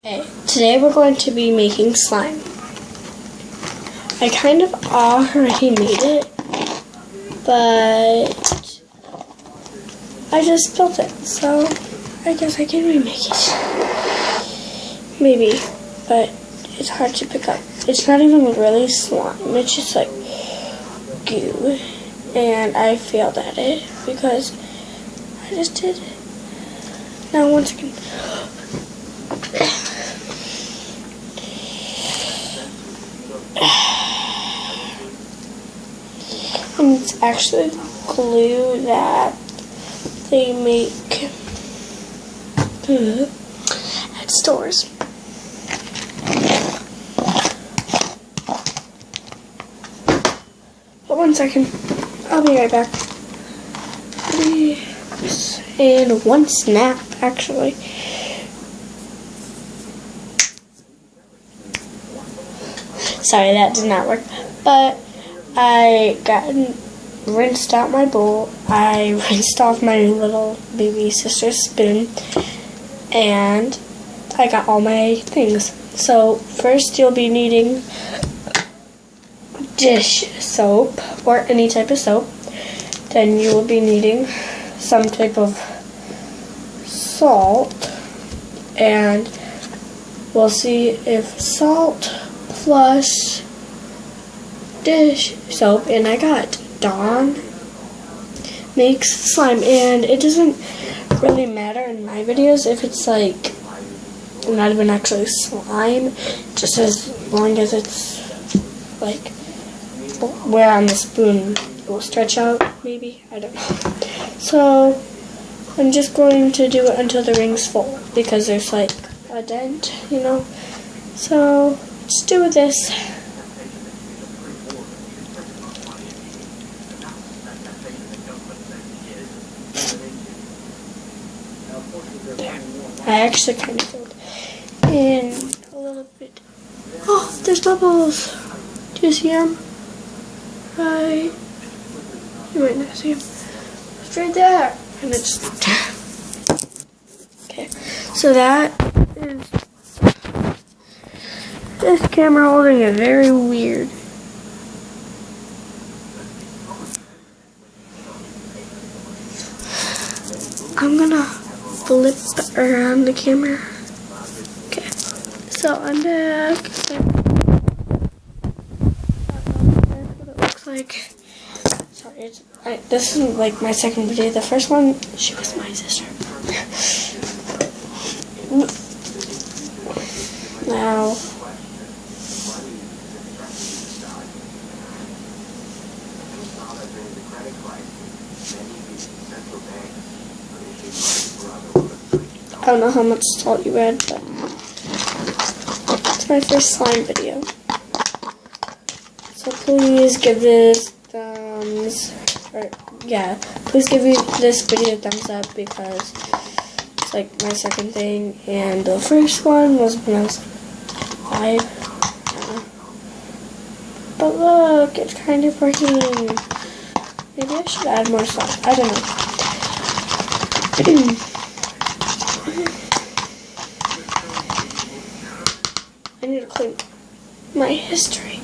Okay, today we're going to be making slime. I kind of already made it, but I just spilled it, so I guess I can remake it. Maybe, but it's hard to pick up. It's not even really slime, it's just like goo, and I failed at it because I just did it. Now once again. And it's actually glue that they make at stores. But 1 second, I'll be right back. And one snap, actually. Sorry, that did not work. But I rinsed out my bowl. I rinsed off my little baby sister's spoon. And I got all my things. So first you'll be needing dish soap or any type of soap. Then you will be needing some type of salt. And we'll see if salt plus dish soap, and I got Dawn makes slime, and it doesn't really matter in my videos if it's like not even actually slime, just as long as it's like where on the spoon it will stretch out, maybe, I don't know. So I'm just going to do it until the ring's full because there's like a dent, you know. So let's do this. There. I actually kind of filled in a little bit. Oh, there's bubbles. Do you see them? Right. You might not see them. It's right there. And it's okay. So that is this camera holding it very weird. I'm gonna flip around the camera. Okay, so I'm back. That's what it looks like. Sorry, this is like my second video. The first one, she was my sister. Now, I don't know how much salt you add, but it's my first slime video. So please give this please give this video a thumbs up because it's like my second thing, and the first one was when I was 5. But look, it's kind of working. Maybe I should add more salt. I don't know. I need to clean my history.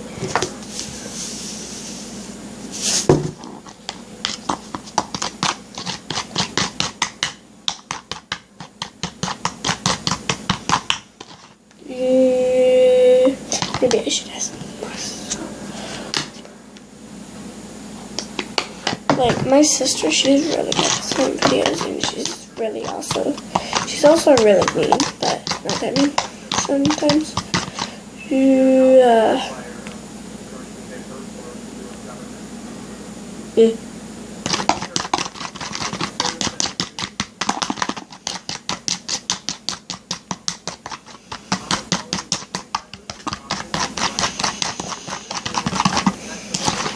Maybe I should add some more salt. Like my sister, she's really good at slime videos, and she's also really mean, but not that mean sometimes. Yeah.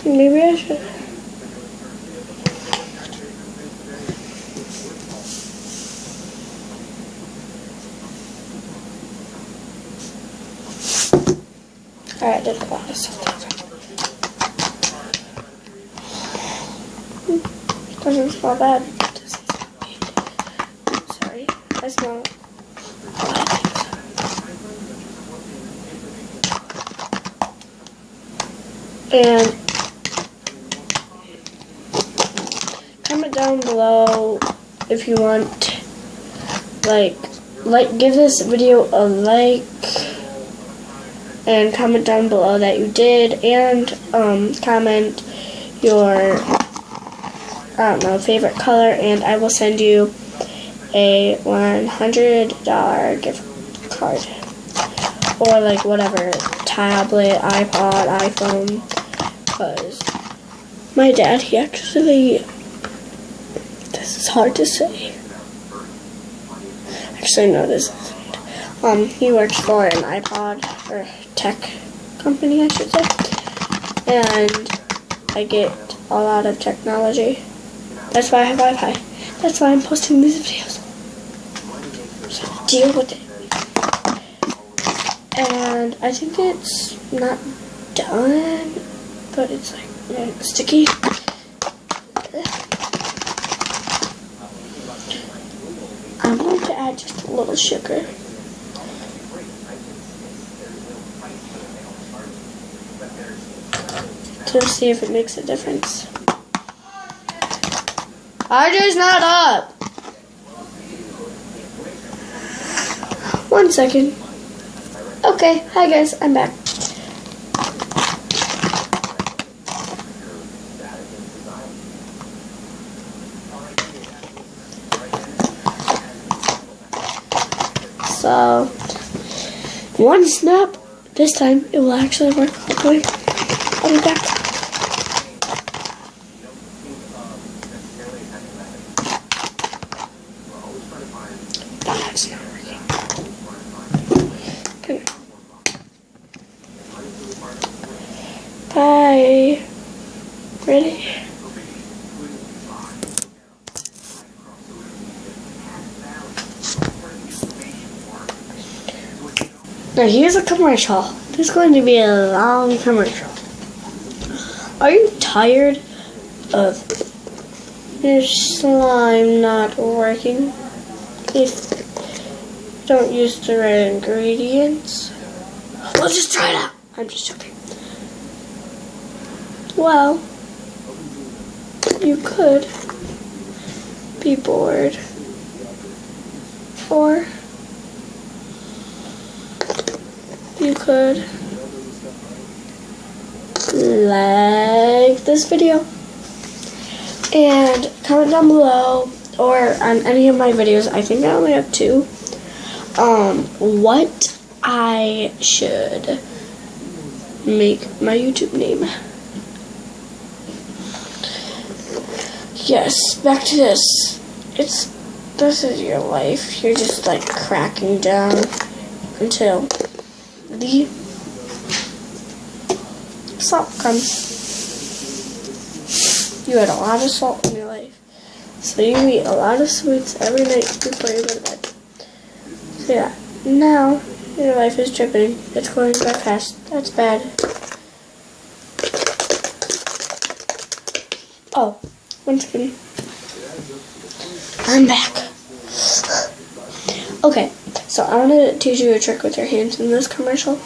Maybe I should. Alright, there's a lot of salt. Doesn't smell bad. Doesn't smell bad. Sorry, I smell And comment down below if you want, give this video a like, and comment down below that you did, and comment your, favorite color, and I will send you a $100 gift card, or whatever, tablet, iPod, iPhone, because my dad, he actually, this is hard to say, actually no, this isn't, he works for an iPod, or tech company, I should say, and I get a lot of technology. That's why I have Wi-Fi. That's why I'm posting these videos. So deal with it. And I think it's not done, but it's sticky. I'm going to add just a little sugar. To see if it makes a difference. RJ's not up. 1 second. Okay, hi guys, I'm back. So, one snap. This time it will actually work. Hopefully, I'll be back. That's not working. Come here. Bye. Ready? Now here's a commercial. This is going to be a long commercial. Are you tired of your slime not working? If you don't use the right ingredients, well, just try it out. I'm just joking. Well, you could be bored, or you could like this video and comment down below, or on any of my videos. I think I only have 2. What I should make my YouTube name. Yes, back to this. This is your life. You're just cracking down until the salt comes. You had a lot of salt in your life, so you eat a lot of sweets every night before you go to bed. So yeah, now your life is dripping. It's going by fast. That's bad. Oh, 1 second. I'm back. Okay, so I want to teach you a trick with your hands in this commercial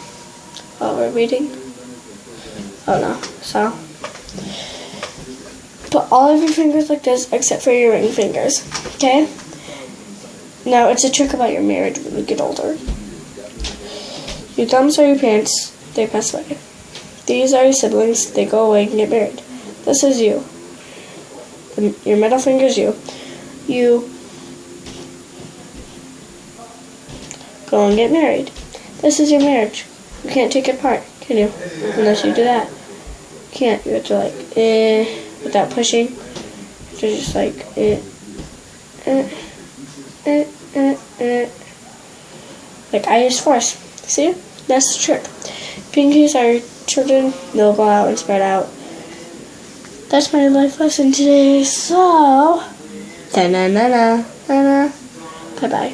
while we're reading. Oh no, so put all of your fingers like this except for your ring fingers, okay? Now it's a trick about your marriage when you get older. Your thumbs are your parents, they pass away. These are your siblings, they go away and get married. This is you. Your middle finger is you. You go and get married. This is your marriage. You can't take it apart, can you? Unless you do that. You can't. You have to without pushing. You're just like I use force. See? That's the trick. Pinkies are children. They'll go out and spread out. That's my life lesson today. So, bye bye.